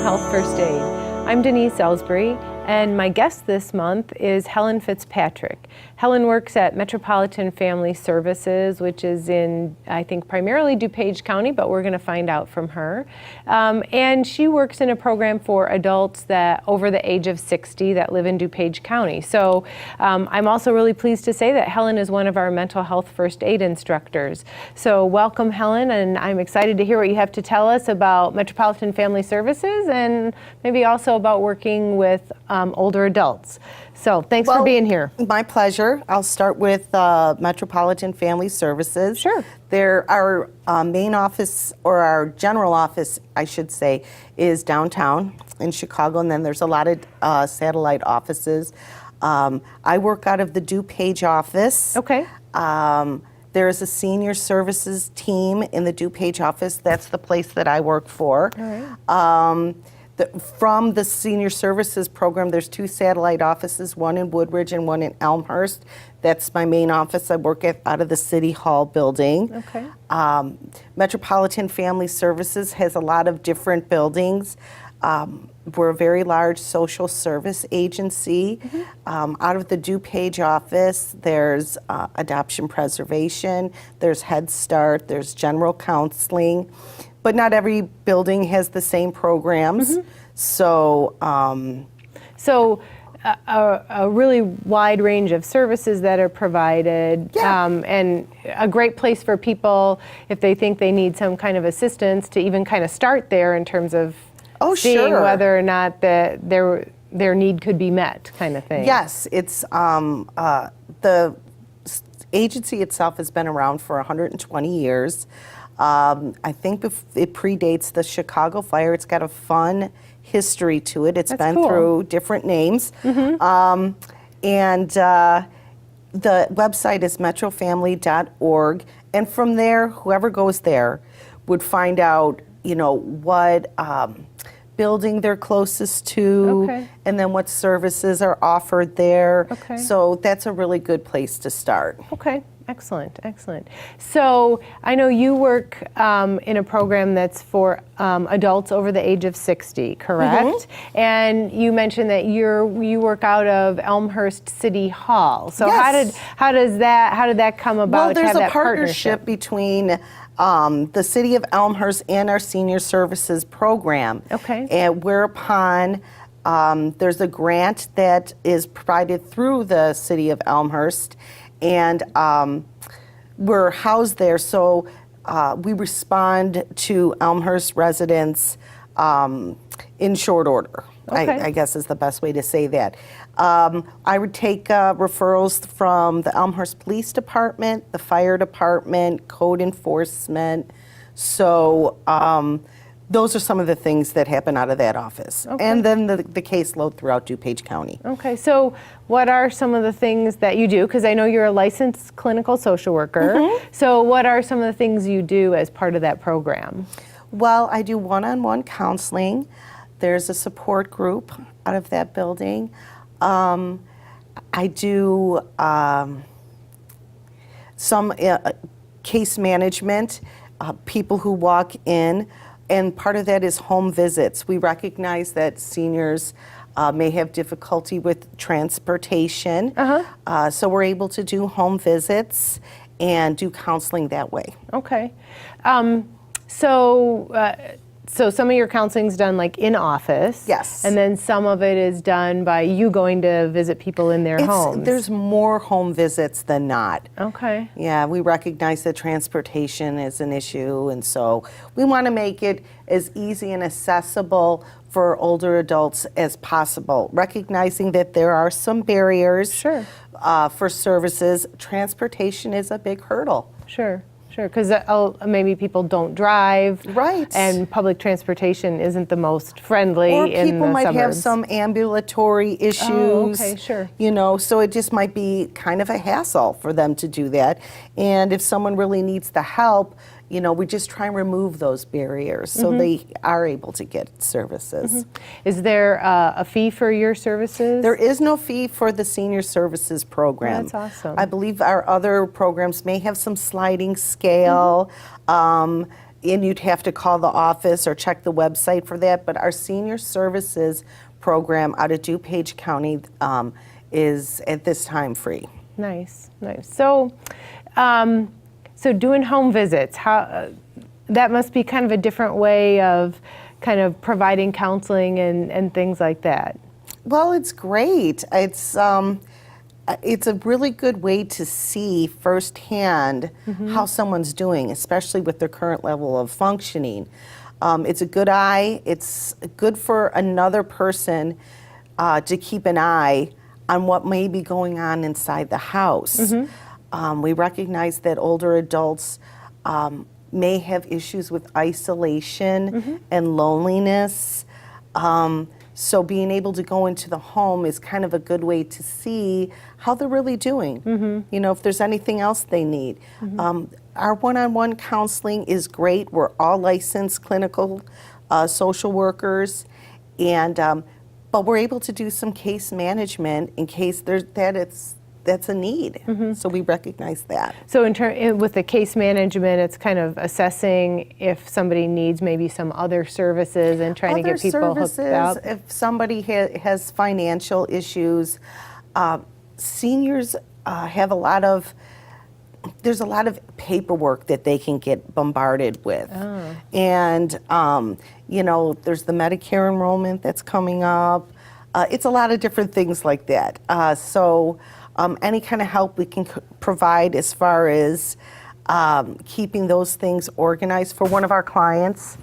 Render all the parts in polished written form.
Health First Aid. I'm Denise Ellsbury, and my guest this month is Helen Fitzpatrick. Helen works at Metropolitan Family Services, which is in, I think, primarily DuPage County, but we're going to find out from her. And she works in a program for adults that over the age of 60 that live in DuPage County. So I'm also really pleased to say that Helen is one of our mental health first aid instructors. So welcome, Helen, and I'm excited to hear what you have to tell us about Metropolitan Family Services and maybe also about working with older adults. So thanks for being here. My pleasure. I'll start with Metropolitan Family Services. Sure. Our main office, or our general office, I should say, is downtown in Chicago, and then there's a lot of satellite offices. I work out of the DuPage office. Okay. There is a senior services team in the DuPage office. That's the place that I work for. All right. From the senior services program, there's two satellite offices, one in Woodridge and one in Elmhurst. That's my main office. I work out of the City Hall building. Okay. Metropolitan Family Services has a lot of different buildings. We're a very large social service agency. Mm-hmm. Out of the DuPage office, there's adoption preservation, there's Head Start, there's general counseling. But not every building has the same programs. Mm-hmm. So, a really wide range of services that are provided, yeah. And a great place for people if they think they need some kind of assistance to even kind of start there in terms of seeing whether or not their need could be met, kind of thing. Yes, it's the agency itself has been around for 120 years. I think it predates the Chicago fire. It's got a fun history to it. It's been cool. through different names. Mm-hmm. And the website is metrofamily.org. And from there, whoever goes there would find out, what building they're closest to, okay. and then what services are offered there. Okay. So that's a really good place to start. Okay. Excellent, excellent. So I know you work in a program that's for adults over the age of 60, correct? Mm-hmm. And you mentioned that you work out of Elmhurst City Hall. So yes. how did that come about? Well, there's to have a partnership between the City of Elmhurst and our Senior Services program. Okay. And whereupon there's a grant that is provided through the City of Elmhurst, and we're housed there, so we respond to Elmhurst residents in short order. Okay. I guess is the best way to say that. I would take referrals from the Elmhurst Police Department, the Fire Department, Code Enforcement. So those are some of the things that happen out of that office. Okay. And then the caseload throughout DuPage County. Okay, so what are some of the things that you do? Because I know you're a licensed clinical social worker. Mm-hmm. So what are some of the things you do as part of that program? Well, I do one-on-one counseling. There's a support group out of that building. I do some case management, people who walk in. And part of that is home visits. We recognize that seniors may have difficulty with transportation. Uh-huh. So we're able to do home visits and do counseling that way. Okay. So some of your counseling's done like in office. Yes. And then some of it is done by you going to visit people in their homes. There's more home visits than not. Okay. Yeah, we recognize that transportation is an issue, and so we want to make it as easy and accessible for older adults as possible, recognizing that there are some barriers. Sure. For services. Transportation is a big hurdle. Sure. Because maybe people don't drive, right? And public transportation isn't the most friendly or in the suburbs. Or people might have some ambulatory issues. Oh, okay, sure. So it just might be kind of a hassle for them to do that. And if someone really needs the help, we just try and remove those barriers so mm-hmm. they are able to get services. Mm-hmm. Is there a fee for your services? There is no fee for the senior services program. Oh, that's awesome. I believe our other programs may have some sliding scale. Mm-hmm. and you'd have to call the office or check the website for that, but our senior services program out of DuPage County is at this time free. Nice, nice. So, so doing home visits, how that must be kind of a different way of kind of providing counseling and things like that. Well, it's great. It's a really good way to see firsthand how someone's doing, especially with their current level of functioning. It's a good eye. It's good for another person to keep an eye on what may be going on inside the house. We recognize that older adults may have issues with isolation and loneliness. So being able to go into the home is kind of a good way to see how they're really doing. You know, if there's anything else they need. Our one-on-one counseling is great. We're all licensed clinical social workers, and but we're able to do some case management in case that's a need. So we recognize that. So with the case management, it's kind of assessing if somebody needs maybe some other services and trying to get people hooked up. If somebody has financial issues, seniors have there's a lot of paperwork that they can get bombarded with. And, you know, there's the Medicare enrollment that's coming up. It's a lot of different things like that. So any kind of help we can provide as far as keeping those things organized for one of our clients.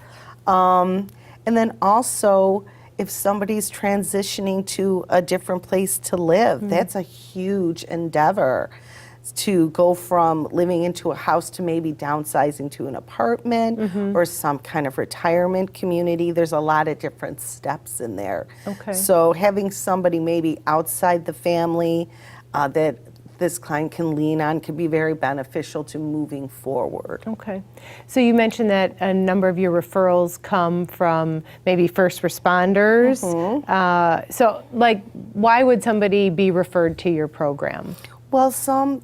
And then also, if somebody's transitioning to a different place to live, that's a huge endeavor. To go from living into a house to maybe downsizing to an apartment or some kind of retirement community. There's a lot of different steps in there. Okay. So having somebody maybe outside the family that this client can lean on can be very beneficial to moving forward. Okay. So you mentioned that a number of your referrals come from maybe first responders. So like, why would somebody be referred to your program? Well,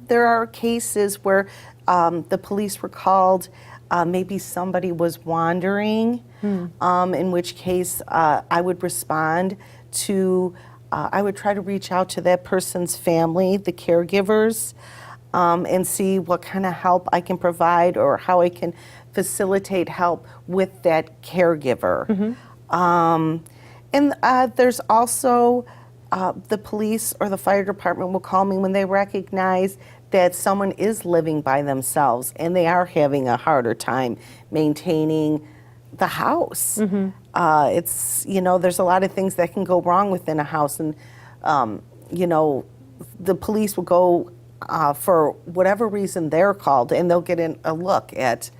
there are cases where the police were called, maybe somebody was wandering, in which case I would respond to, I would try to reach out to that person's family, the caregivers, and see what kind of help I can provide or how I can facilitate help with that caregiver. And there's also the police or the fire department will call me when they recognize that someone is living by themselves and they are having a harder time maintaining the house. It's, you know, there's a lot of things that can go wrong within a house, and, you know, the police will go for whatever reason they're called, and they'll get a look at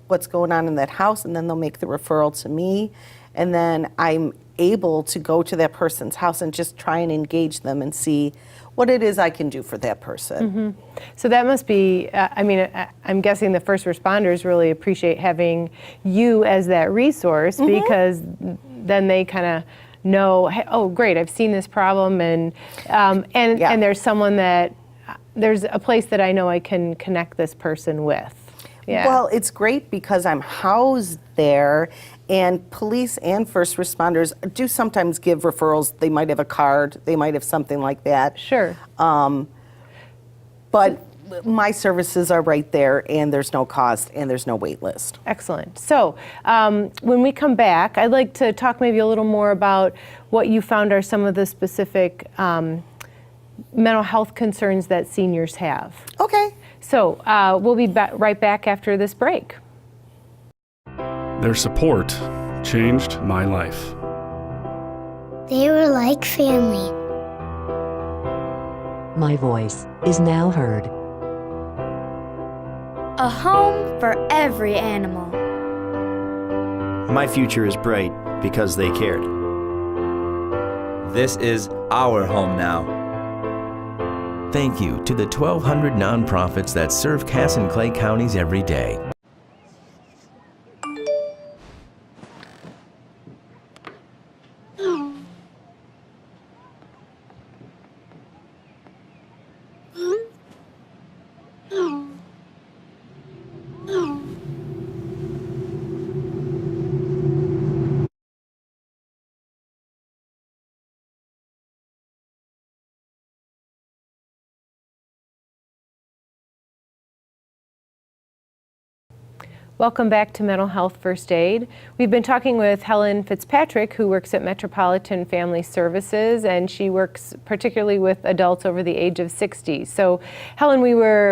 what's going on in that house, and then they'll make the referral to me, and then I'm able to go to that person's house and just try and engage them and see what it is I can do for that person. So that must be, I mean, I'm guessing the first responders really appreciate having you as that resource, because then they kind of know, hey, oh, great, I've seen this problem, and there's someone there's a place that I know I can connect this person with. Yeah. Well, it's great because I'm housed there, and police and first responders do sometimes give referrals. They might have a card, they might have something like that. Sure. But my services are right there, and there's no cost, and there's no wait list. Excellent. So when we come back, I'd like to talk maybe a little more about what you found are some of the specific mental health concerns that seniors have. Okay. So we'll be right back after this break. Their support changed my life. They were like family. My voice is now heard. A home for every animal. My future is bright because they cared. This is our home now. Thank you to the 1,200 nonprofits that serve Cass and Clay counties every day. Welcome back to Mental Health First Aid. We've been talking with Helen Fitzpatrick, who works at Metropolitan Family Services, and she works particularly with adults over the age of 60. So, Helen,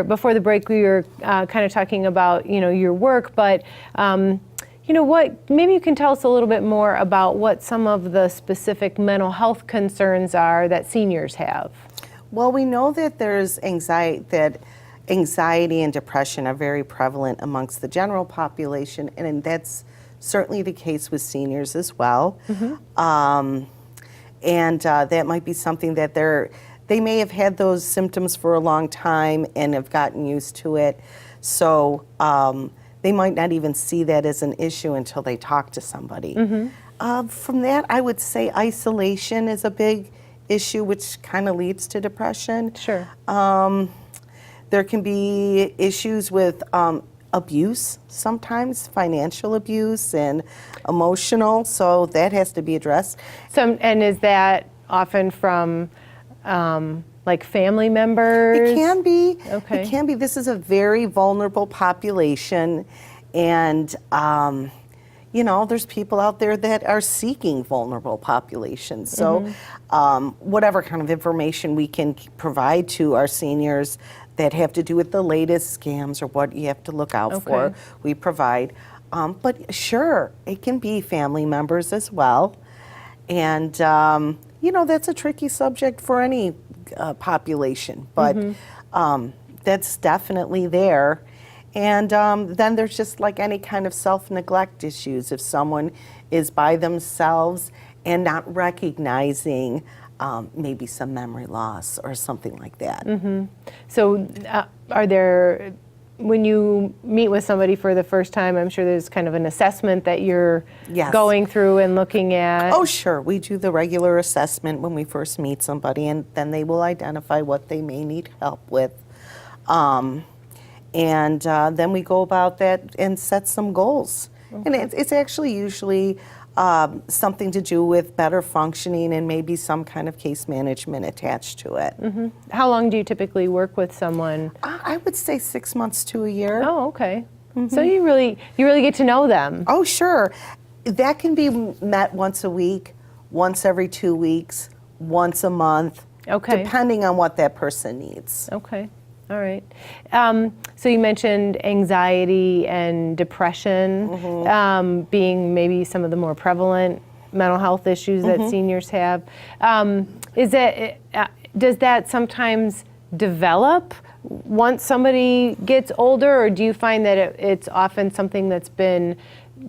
before the break, we were kind of talking about, your work, but maybe you can tell us a little bit more about what some of the specific mental health concerns are that seniors have. Well, we know that there's anxiety and depression are very prevalent amongst the general population, and that's certainly the case with seniors as well. And that might be something that they may have had those symptoms for a long time and have gotten used to it. So they might not even see that as an issue until they talk to somebody. From that, I would say isolation is a big issue, which kind of leads to depression. Sure. There can be issues with abuse sometimes, financial abuse and emotional, so that has to be addressed. And is that often from like family members? It can be. Okay. It can be. This is a very vulnerable population, and there's people out there that are seeking vulnerable populations. So whatever kind of information we can provide to our seniors that have to do with the latest scams or what you have to look out for, we provide. But sure, it can be family members as well. And, that's a tricky subject for any population, but that's definitely there. And then there's just like any kind of self-neglect issues. If someone is by themselves and not recognizing maybe some memory loss or something like that. So when you meet with somebody for the first time, I'm sure there's kind of an assessment that you're going through and looking at. Oh, sure. We do the regular assessment when we first meet somebody, and then they will identify what they may need help with. And then we go about that and set some goals. And it's actually usually something to do with better functioning and maybe some kind of case management attached to it. How long do you typically work with someone? I would say 6 months to a year. Oh, okay. So you really get to know them. Oh, sure. That can be met once a week, once every 2 weeks, once a month, depending on what that person needs. Okay. All right. So you mentioned anxiety and depression being maybe some of the more prevalent mental health issues that seniors have. Does that sometimes develop once somebody gets older, or do you find that it's often something that's been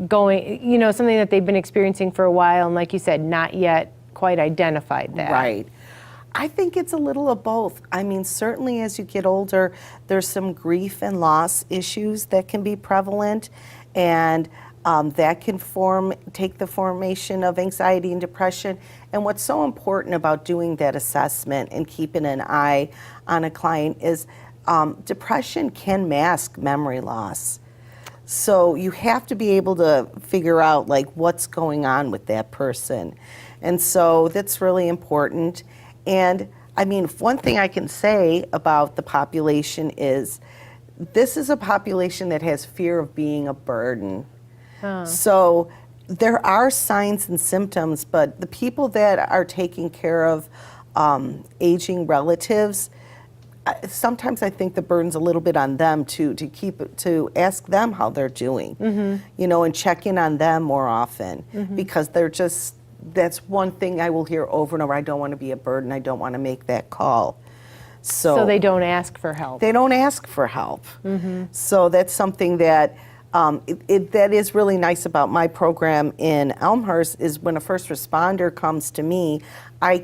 something that they've been experiencing for a while, and like you said, not yet quite identified that? Right. I think it's a little of both. I mean, certainly as you get older, there's some grief and loss issues that can be prevalent, and that can take the formation of anxiety and depression. And what's so important about doing that assessment and keeping an eye on a client is depression can mask memory loss. So you have to be able to figure out like what's going on with that person. And so that's really important. And I mean, one thing I can say about the population is this is a population that has fear of being a burden. So there are signs and symptoms, but the people that are taking care of aging relatives, sometimes I think the burden's a little bit on them to ask them how they're doing, and check in on them more often, because that's one thing I will hear over and over. I don't want to be a burden. I don't want to make that call. So they don't ask for help. They don't ask for help. So that's something that that is really nice about my program in Elmhurst is when a first responder comes to me, I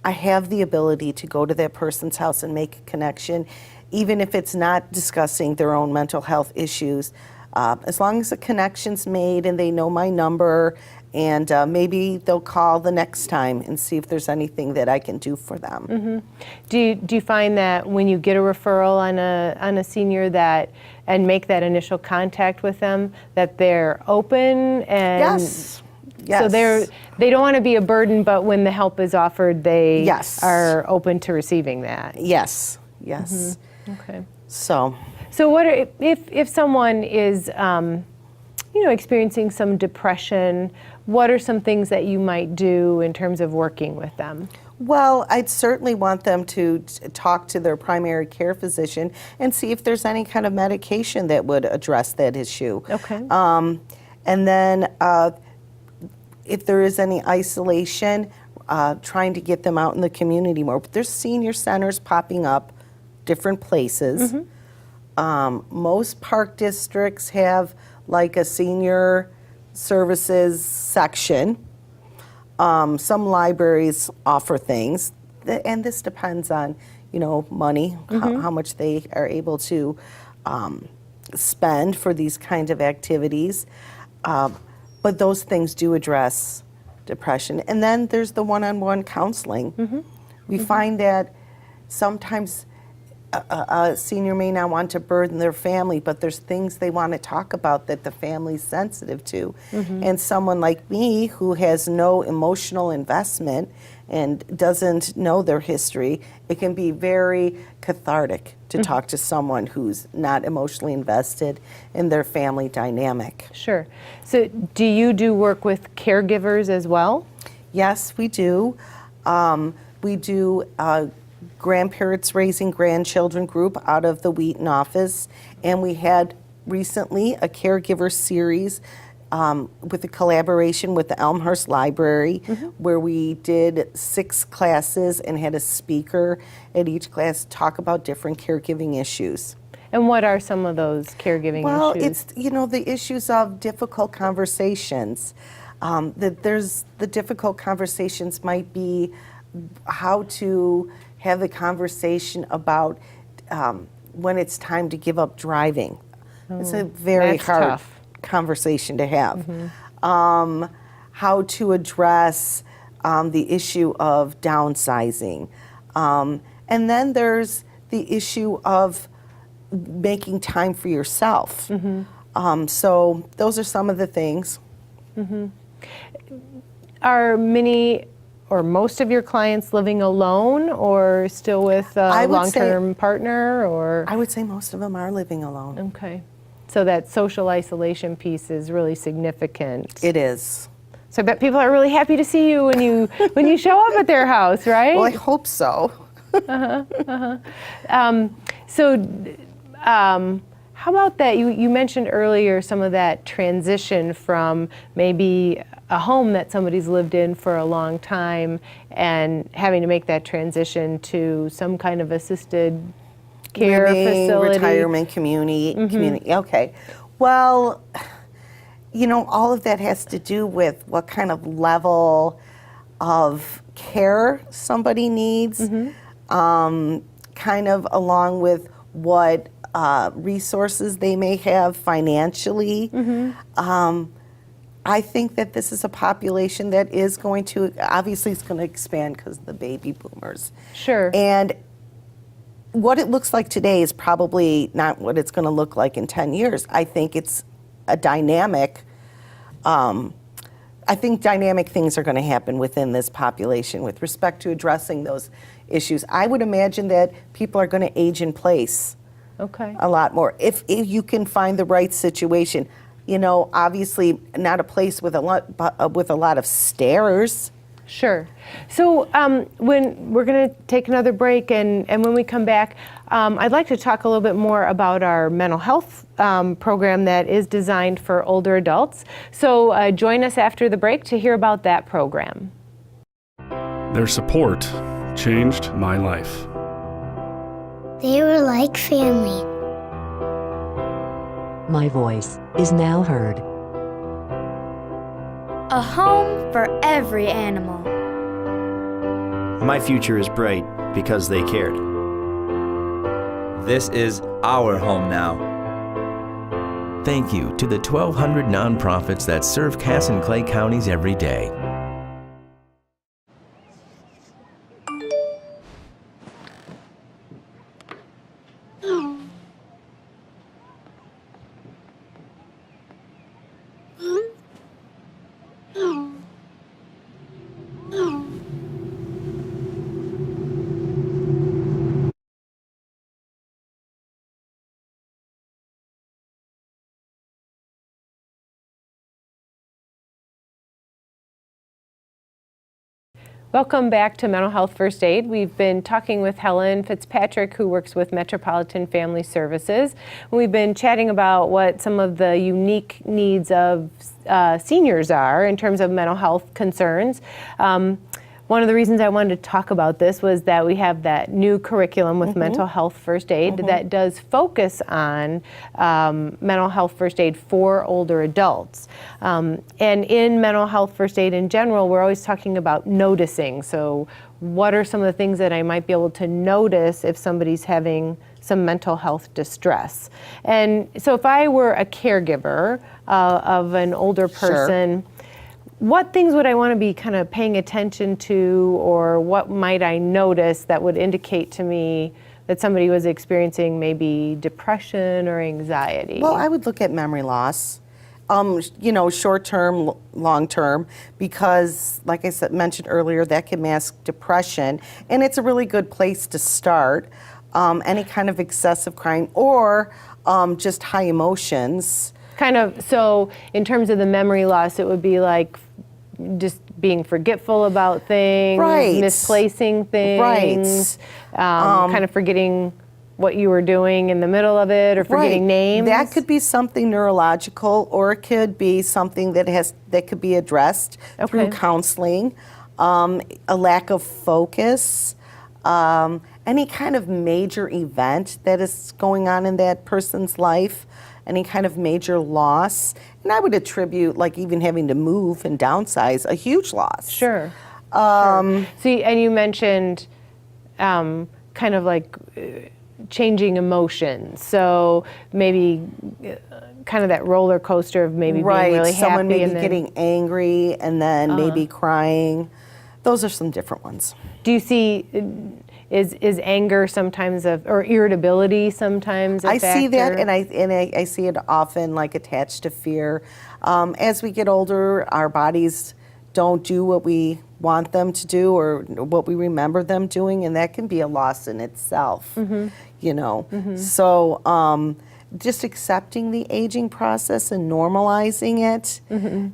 have the ability to go to that person's house and make a connection, even if it's not discussing their own mental health issues. As long as a connection's made and they know my number, and maybe they'll call the next time and see if there's anything that I can do for them. Do you find that when you get a referral on a senior and make that initial contact with them, that they're open and Yes. So they don't want to be a burden, but when the help is offered, they Yes. are open to receiving that. Yes. Okay. So So what are, if someone is experiencing some depression, what are some things that you might do in terms of working with them? Well, I'd certainly want them to talk to their primary care physician and see if there's any kind of medication that would address that issue. Okay. And then if there is any isolation, trying to get them out in the community more. But there's senior centers popping up different places. Most park districts have like a senior services section. Some libraries offer things, and this depends on, money, how much they are able to spend for these kinds of activities. But those things do address depression. And then there's the one-on-one counseling. We find that sometimes a senior may not want to burden their family, but there's things they want to talk about that the family's sensitive to. And someone like me who has no emotional investment and doesn't know their history, it can be very cathartic to talk to someone who's not emotionally invested in their family dynamic. Sure. So do you do work with caregivers as well? Yes, we do. We do grandparents raising grandchildren group out of the Wheaton office, and we had recently a caregiver series with a collaboration with the Elmhurst Library, where we did 6 classes and had a speaker at each class talk about different caregiving issues. And what are some of those caregiving Well, issues? it's, the issues of difficult conversations. The difficult conversations might be how to have the conversation about when it's time to give up driving. It's a very that's hard tough. Conversation to have. How to address the issue of downsizing. And then there's the issue of making time for yourself. So those are some of the things. Are many or most of your clients living alone or still with a long-term partner? Or I would say most of them are living alone. Okay. So that social isolation piece is really significant. It is. So I bet people are really happy to see you when you show up at their house, right? Well, I hope so. How about that? You mentioned earlier some of that transition from maybe a home that somebody's lived in for a long time and having to make that transition to some kind of assisted care facility. Retirement community. Okay. Well, all of that has to do with what kind of level of care somebody needs, kind of along with what resources they may have financially. I think that this is a population that is going to, obviously it's going to expand because of the baby boomers. Sure. And what it looks like today is probably not what it's going to look like in 10 years. I think it's a dynamic, I think dynamic things are going to happen within this population with respect to addressing those issues. I would imagine that people are going to age in place. Okay. A lot more. If you can find the right situation. Obviously not a place with a lot of stairs. Sure. So when we're going to take another break, and when we come back, I'd like to talk a little bit more about our mental health program that is designed for older adults. So join us after the break to hear about that program. Their support changed my life. They were like family. My voice is now heard. A home for every animal. My future is bright because they cared. This is our home now. Thank you to the 1,200 nonprofits that serve Cass and Clay counties every day. Welcome back to Mental Health First Aid. We've been talking with Helen Fitzpatrick, who works with Metropolitan Family Services. We've been chatting about what some of the unique needs of seniors are in terms of mental health concerns. One of the reasons I wanted to talk about this was that we have that new curriculum with Mental Health First Aid that does focus on mental health first aid for older adults. And in mental health first aid in general, we're always talking about noticing. So what are some of the things that I might be able to notice if somebody's having some mental health distress? And so if I were a caregiver of an older person, what things would I want to be kind of paying attention to, or what might I notice that would indicate to me that somebody was experiencing maybe depression or anxiety? Well, I would look at memory loss, short term, long term, because like I said, mentioned earlier, that can mask depression, and it's a really good place to start. Any kind of excessive crying or just high emotions. Kind of, so in terms of the memory loss, it would be like just being forgetful about things, misplacing things, kind of forgetting what you were doing in the middle of it, or forgetting names. That could be something neurological, or it could be something that could be addressed through counseling. A lack of focus, any kind of major event that is going on in that person's life, any kind of major loss. And I would attribute, like, even having to move and downsize, a huge loss. Sure. See, and you mentioned kind of like changing emotions. So maybe kind of that roller coaster of maybe being really happy. Someone maybe and then getting angry and then maybe crying. Those are some different ones. Do you see, is anger sometimes or irritability sometimes a factor? I see that, and I see it often like attached to fear. As we get older, our bodies don't do what we want them to do or what we remember them doing, and that can be a loss in itself. So just accepting the aging process and normalizing it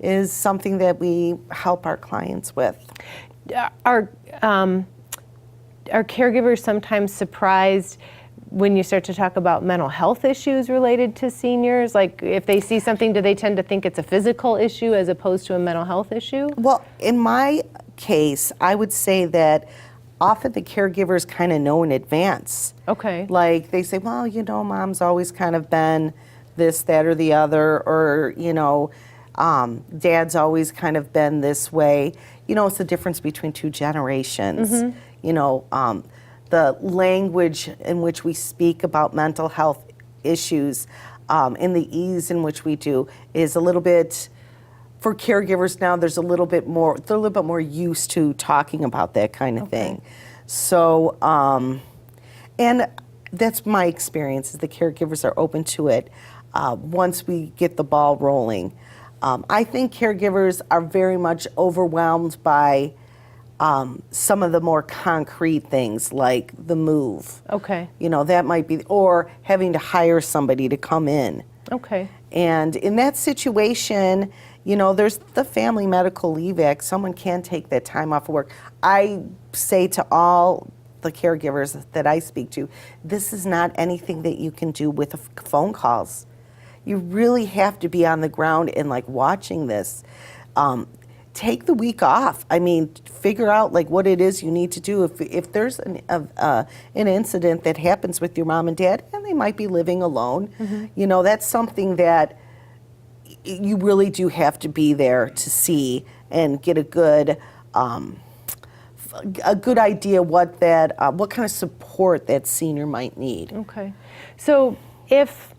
is something that we help our clients with. Are caregivers sometimes surprised when you start to talk about mental health issues related to seniors? Like, if they see something, do they tend to think it's a physical issue as opposed to a mental health issue? Well, in my case, I would say that often the caregivers kind of know in advance. Okay. Like, they say, well, mom's always kind of been this, that, or the other, or, dad's always kind of been this way. It's the difference between two generations. The language in which we speak about mental health issues and the ease in which we do is a little bit, for caregivers now, they're a little bit more used to talking about that kind of thing. So, and that's my experience, is the caregivers are open to it once we get the ball rolling. I think caregivers are very much overwhelmed by some of the more concrete things, like the move. Okay. That might be, or having to hire somebody to come in. Okay. And in that situation, there's the Family Medical Leave Act. Someone can take that time off of work. I say to all the caregivers that I speak to, this is not anything that you can do with phone calls. You really have to be on the ground and watching this. Take the week off. I mean, figure out what it is you need to do. If there's an incident that happens with your mom and dad, and they might be living alone, that's something that you really do have to be there to see and get a good idea what kind of support that senior might need. Okay. So if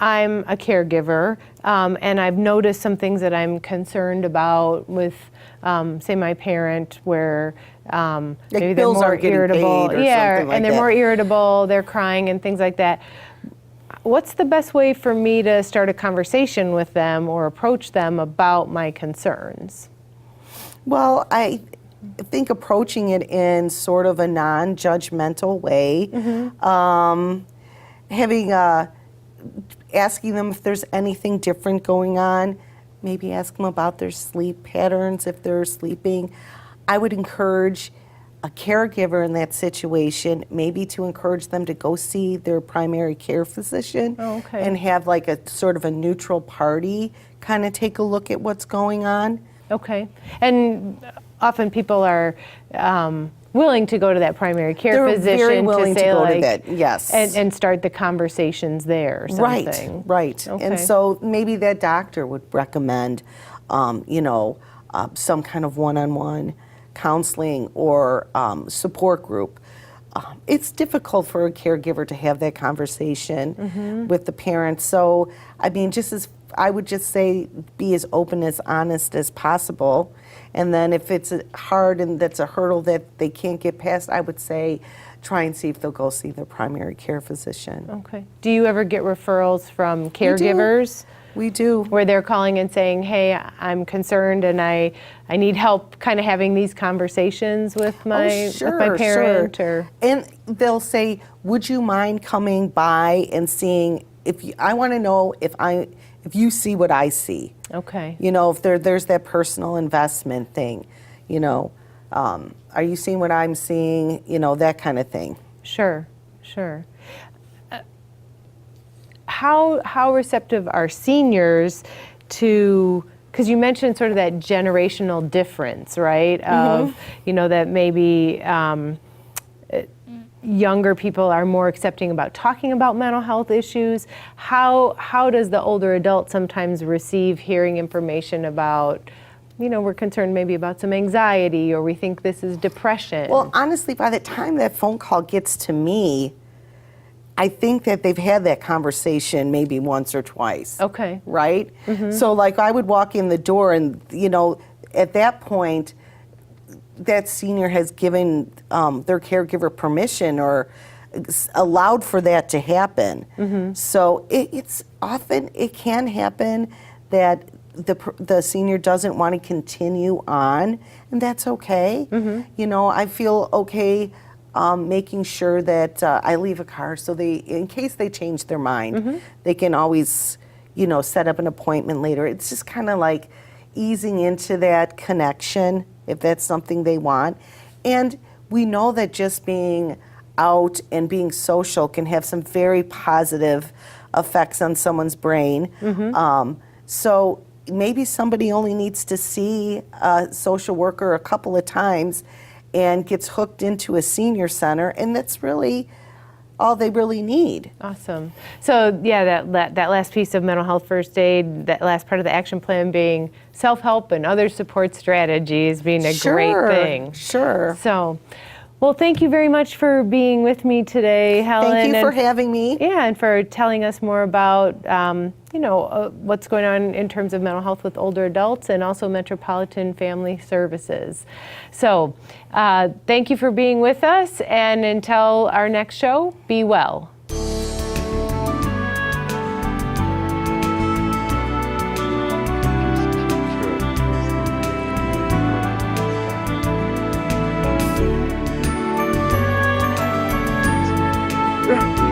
I'm a caregiver and I've noticed some things that I'm concerned about with, say, my parent, where maybe they're more irritable, and they're more irritable, they're crying and things like that. What's the best way for me to start a conversation with them or approach them about my concerns? Well, I think approaching it in sort of a non-judgmental way, asking them if there's anything different going on, maybe ask them about their sleep patterns, if they're sleeping. I would encourage a caregiver in that situation maybe to encourage them to go see their primary care physician and have like a sort of a neutral party kind of take a look at what's going on. Okay. And often people are willing to go to that primary care They're physician very willing to say to go like, to that, yes. and start the conversations there or something. Right. Okay. And so maybe that doctor would recommend, some kind of one-on-one counseling or support group. It's difficult for a caregiver to have that conversation with the parents. So, I mean, I would just say be as open, as honest as possible. And then if it's hard and that's a hurdle that they can't get past, I would say try and see if they'll go see their primary care physician. Okay. Do you ever get referrals from caregivers? We do. Where they're calling and saying, hey, I'm concerned and I need help kind of having these conversations with my parent? Or And they'll say, would you mind coming by and seeing, I want to know if you see what I see. Okay. If there's that personal investment thing, are you seeing what I'm seeing? That kind of thing. Sure. How receptive are seniors to, because you mentioned sort of that generational difference, right? Of, that maybe younger people are more accepting about talking about mental health issues. How does the older adult sometimes receive hearing information about, we're concerned maybe about some anxiety or we think this is depression? Well, honestly, by the time that phone call gets to me, I think that they've had that conversation maybe once or twice. Okay. Right? So like I would walk in the door and, at that point, that senior has given their caregiver permission or allowed for that to happen. So it can happen that the senior doesn't want to continue on, and that's okay. I feel okay making sure that I leave a card so in case they change their mind, they can always, set up an appointment later. It's just kind of like easing into that connection if that's something they want. And we know that just being out and being social can have some very positive effects on someone's brain. So maybe somebody only needs to see a social worker a couple of times and gets hooked into a senior center, and that's really all they really need. Awesome. So yeah, that last piece of mental health first aid, that last part of the action plan being self-help and other support strategies being a great thing. Sure. So, well, thank you very much for being with me today, Helen. Thank you for having me. Yeah, and for telling us more about, what's going on in terms of mental health with older adults and also Metropolitan Family Services. So, thank you for being with us, and until our next show, be well. Yeah.